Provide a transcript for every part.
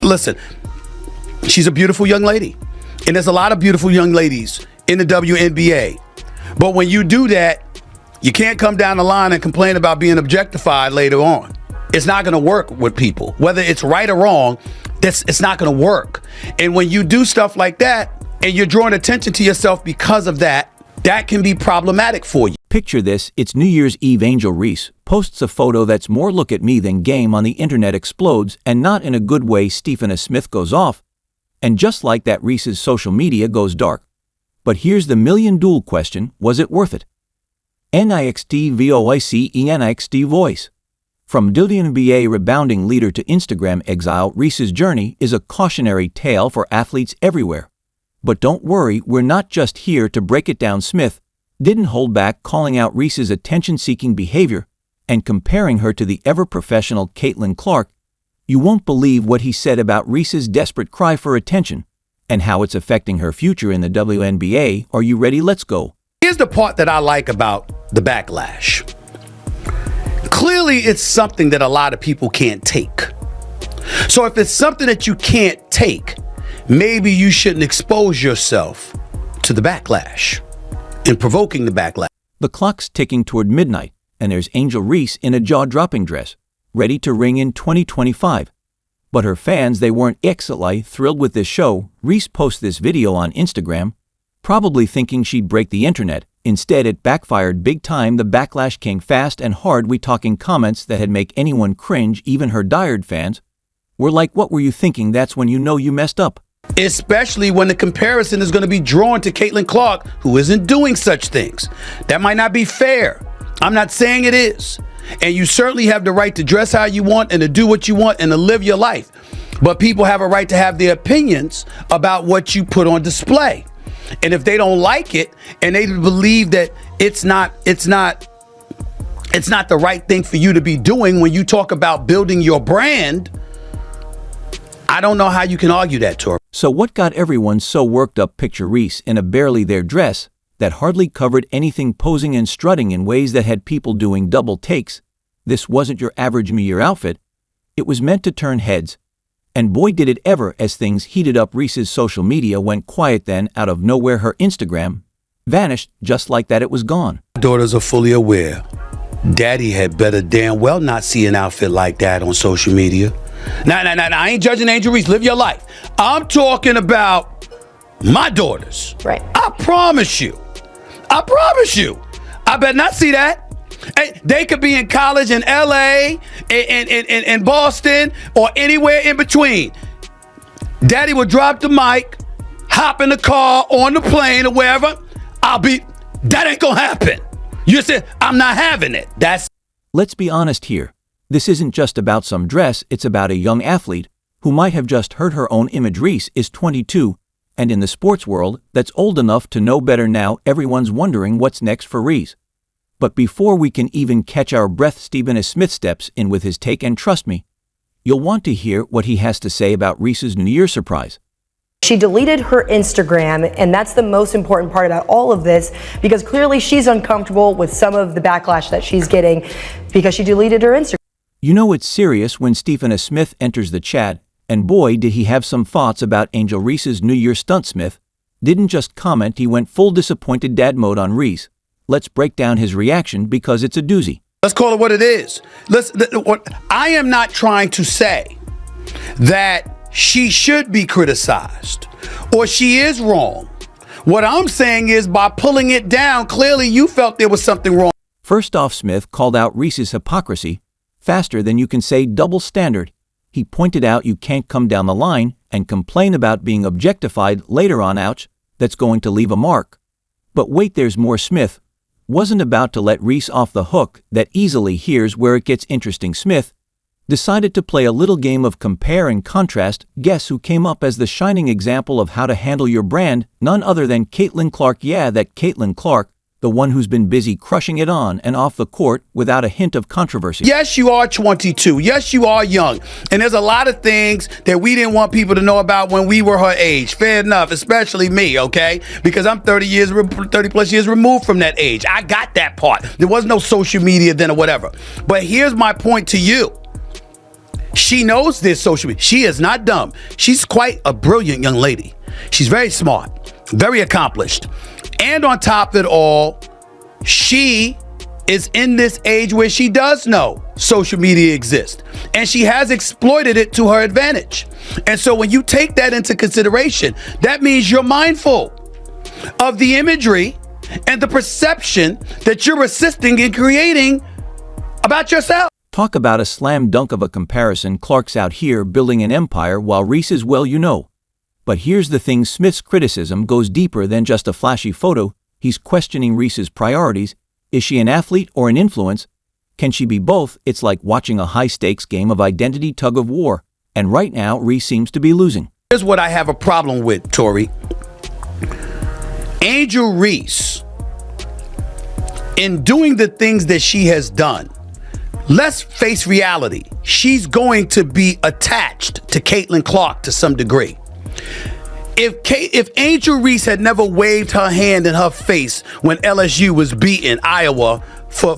listen, she's a beautiful young lady. And there's a lot of beautiful young ladies in the WNBA. But when you do that, you can't come down the line and complain about being objectified later on. It's not going to work with people. Whether it's right or wrong, it's not going to work. And when you do stuff like that and you're drawing attention to yourself because of that, that can be problematic for you. Picture this, it's New Year's Eve. Angel Reese posts a photo that's more look at me than game on the internet explodes, and not in a good way. Stephen A. Smith goes off, and just like that, Reese's social media goes dark. But here's the million-dollar question, was it worth it? NIXT voice. From WNBA rebounding leader to Instagram exile, Reese's journey is a cautionary tale for athletes everywhere. But don't worry, we're not just here to break it down. Smith didn't hold back, calling out Reese's attention-seeking behavior and comparing her to the ever-professional Caitlin Clark. You won't believe what he said about Reese's desperate cry for attention and how it's affecting her future in the WNBA. Are you ready? Let's go. Here's the part that I like about the backlash. Clearly, it's something that a lot of people can't take. So if it's something that you can't take, maybe you shouldn't expose yourself to the backlash and provoking the backlash. The clock's ticking toward midnight, and there's Angel Reese in a jaw-dropping dress, ready to ring in 2025. But her fans, they weren't exactly thrilled with this show. Reese posts this video on Instagram, probably thinking she'd break the internet. Instead, it backfired big time. The backlash came fast and hard. We talking comments that had make anyone cringe, even her diehard fans were like, what were you thinking? That's when you know you messed up. Especially when the comparison is going to be drawn to Caitlin Clark, who isn't doing such things. That might not be fair. I'm not saying it is. And you certainly have the right to dress how you want and to do what you want and to live your life. But people have a right to have their opinions about what you put on display. And if they don't like it and they believe that it's not the right thing for you to be doing when you talk about building your brand, I don't know how you can argue that, Tori. So what got everyone so worked up? Picture Reese in a barely there dress that hardly covered anything, posing and strutting in ways that had people doing double takes. This wasn't your average me-year outfit. It was meant to turn heads. And boy did it ever. As things heated up, Reese's social media went quiet. Then, out of nowhere, her Instagram vanished. Just like that, it was gone. Daughters are fully aware. Daddy had better damn well not see an outfit like that on social media. Nah, I ain't judging Angel Reese. Live your life. I'm talking about my daughters. Right. I promise you. I better not see that. Hey, they could be in college in LA, in Boston, or anywhere in between. Daddy will drop the mic, hop in the car, on the plane, or wherever. That ain't gonna happen. You said, I'm not having it. Let's be honest here. This isn't just about some dress, it's about a young athlete who might have just hurt her own image. Reese is 22, and in the sports world, that's old enough to know better now. Everyone's wondering what's next for Reese. But before we can even catch our breath, Stephen A. Smith steps in with his take, and trust me, you'll want to hear what he has to say about Reese's New Year surprise. She deleted her Instagram, and that's the most important part about all of this, because clearly she's uncomfortable with some of the backlash that she's getting because she deleted her Instagram. You know it's serious when Stephen A. Smith enters the chat, and boy did he have some thoughts about Angel Reese's New Year stunt. Smith didn't just comment, he went full disappointed dad mode on Reese. Let's break down his reaction because it's a doozy. Let's call it what it is. I am not trying to say that she should be criticized or she is wrong. What I'm saying is, by pulling it down, clearly you felt there was something wrong. First off, Smith called out Reese's hypocrisy faster than you can say double standard. He pointed out you can't come down the line and complain about being objectified later on. Ouch, that's going to leave a mark. But wait, there's more. Smith wasn't about to let Reese off the hook that easily. Here's where it gets interesting. Smith decided to play a little game of compare and contrast. Guess who came up as the shining example of how to handle your brand? None other than Caitlin Clark. Yeah, that Caitlin Clark, the one who's been busy crushing it on and off the court without a hint of controversy. Yes, you are 22. Yes, you are young. And there's a lot of things that we didn't want people to know about when we were her age. Fair enough, especially me, okay? Because I'm 30 plus years removed from that age. I got that part. There was no social media then or whatever. But here's my point to you. She knows this social media. She is not dumb. She's quite a brilliant young lady. She's very smart, very accomplished. And on top of it all, she is in this age where she does know social media exists, and she has exploited it to her advantage. And so when you take that into consideration, that means you're mindful of the imagery and the perception that you're assisting in creating about yourself. Talk about a slam dunk of a comparison. Clark's out here building an empire while Reese is, well, you know. But here's the thing, Smith's criticism goes deeper than just a flashy photo. He's questioning Reese's priorities. Is she an athlete or an influence? Can she be both? It's like watching a high-stakes game of identity tug of war. And right now, Reese seems to be losing. Here's what I have a problem with, Tori. Angel Reese, in doing the things that she has done, let's face reality. She's going to be attached to Caitlin Clark to some degree. If Angel Reese had never waved her hand in her face when LSU was beating Iowa for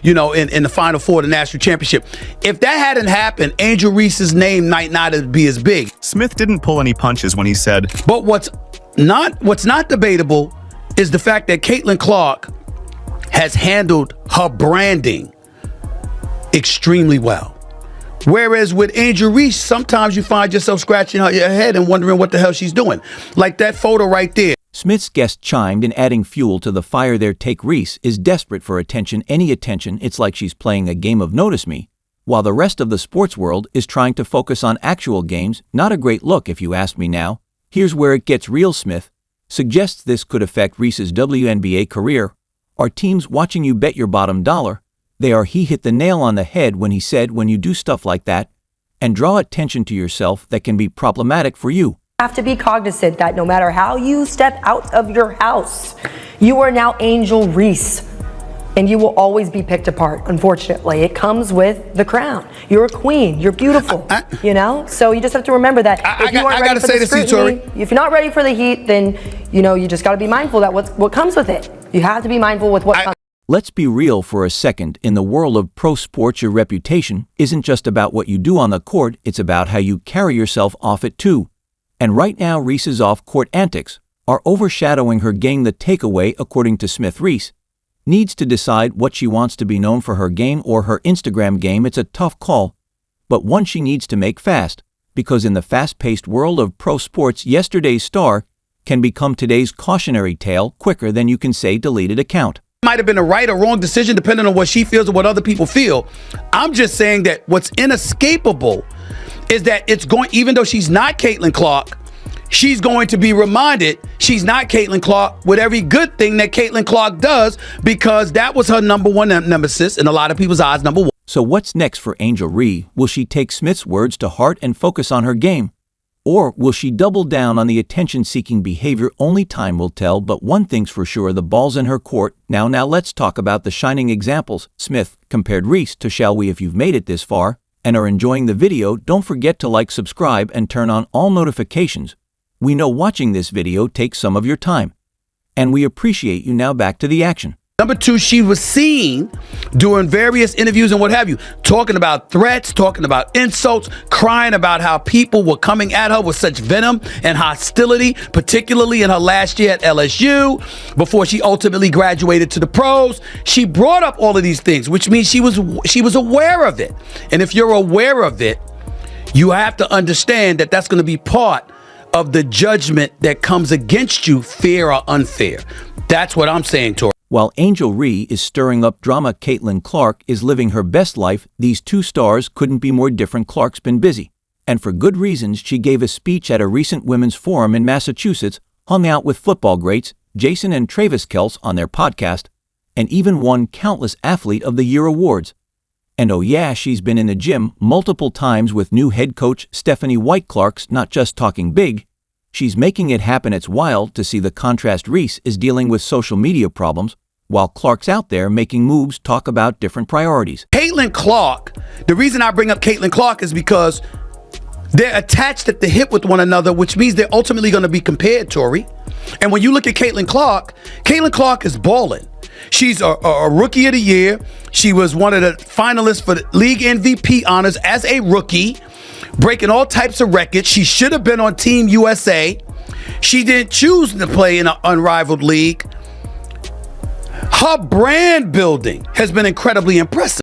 in the Final Four of the national championship, if that hadn't happened, Angel Reese's name might not be as big. Smith didn't pull any punches when he said, But what's not debatable is the fact that Caitlin Clark has handled her branding extremely well. Whereas with Angel Reese, sometimes you find yourself scratching your head and wondering what the hell she's doing. Like that photo right there. Smith's guest chimed in, adding fuel to the fire there. Take Reese is desperate for attention, any attention. It's like she's playing a game of Notice Me, while the rest of the sports world is trying to focus on actual games. Not a great look if you ask me now. Here's where it gets real. Smith suggests this could affect Reese's WNBA career. Are teams watching you bet your bottom dollar? He hit the nail on the head when he said when you do stuff like that and draw attention to yourself, that can be problematic for you. Have to be cognizant that no matter how you step out of your house, you are now Angel Reese, and you will always be picked apart. Unfortunately, it comes with the crown. You're a queen. You're beautiful. So you just have to remember that if you aren't ready for the scrutiny, if you're not ready for the heat, then you just got to be mindful that what comes with it. You have to be mindful with what comes. Let's be real for a second. In the world of pro sports, your reputation isn't just about what you do on the court, it's about how you carry yourself off it too. And right now, Reese's off-court antics are overshadowing her game. The takeaway, according to Smith, Reese needs to decide what she wants to be known for, her game or her Instagram game. It's a tough call, but one she needs to make fast, because in the fast-paced world of pro sports, yesterday's star can become today's cautionary tale quicker than you can say deleted account. Might have been a right or wrong decision depending on what she feels or what other people feel. I'm just saying that what's inescapable is that even though she's not Caitlin Clark, she's going to be reminded she's not Caitlin Clark with every good thing that Caitlin Clark does, because that was her number one nemesis in a lot of people's eyes, number one. So what's next for Angel Reese? Will she take Smith's words to heart and focus on her game? Or will she double down on the attention-seeking behavior? Only time will tell, but one thing's for sure, the ball's in her court. Now let's talk about the shining examples. Smith compared Reese to, shall we? If you've made it this far and are enjoying the video, don't forget to like, subscribe, and turn on all notifications. We know watching this video takes some of your time, and we appreciate you. Now back to the action. Number two, she was seen during various interviews and what have you, talking about threats, talking about insults, crying about how people were coming at her with such venom and hostility, particularly in her last year at LSU, before she ultimately graduated to the pros. She brought up all of these things, which means she was aware of it. And if you're aware of it, you have to understand that that's going to be part of the judgment that comes against you, fair or unfair. That's what I'm saying, Tori. While Angel Reese is stirring up drama, Caitlin Clark is living her best life. These two stars couldn't be more different. Clark's been busy, and for good reasons. She gave a speech at a recent women's forum in Massachusetts, hung out with football greats Jason and Travis Kelce on their podcast, and even won countless Athlete of the Year awards. And oh yeah, she's been in the gym multiple times with new head coach Stephanie White. Clark's not just talking big, she's making it happen. It's wild to see the contrast. Reese is dealing with social media problems, while Clark's out there making moves. Talk about different priorities. Caitlin Clark, the reason I bring up Caitlin Clark is because they're attached at the hip with one another, which means they're ultimately going to be compared, Tori. And when you look at Caitlin Clark is balling. She's a rookie of the year. She was one of the finalists for the league MVP honors as a rookie, breaking all types of records. She should have been on Team USA. She didn't choose to play in an unrivaled league. Her brand building has been incredibly impressive.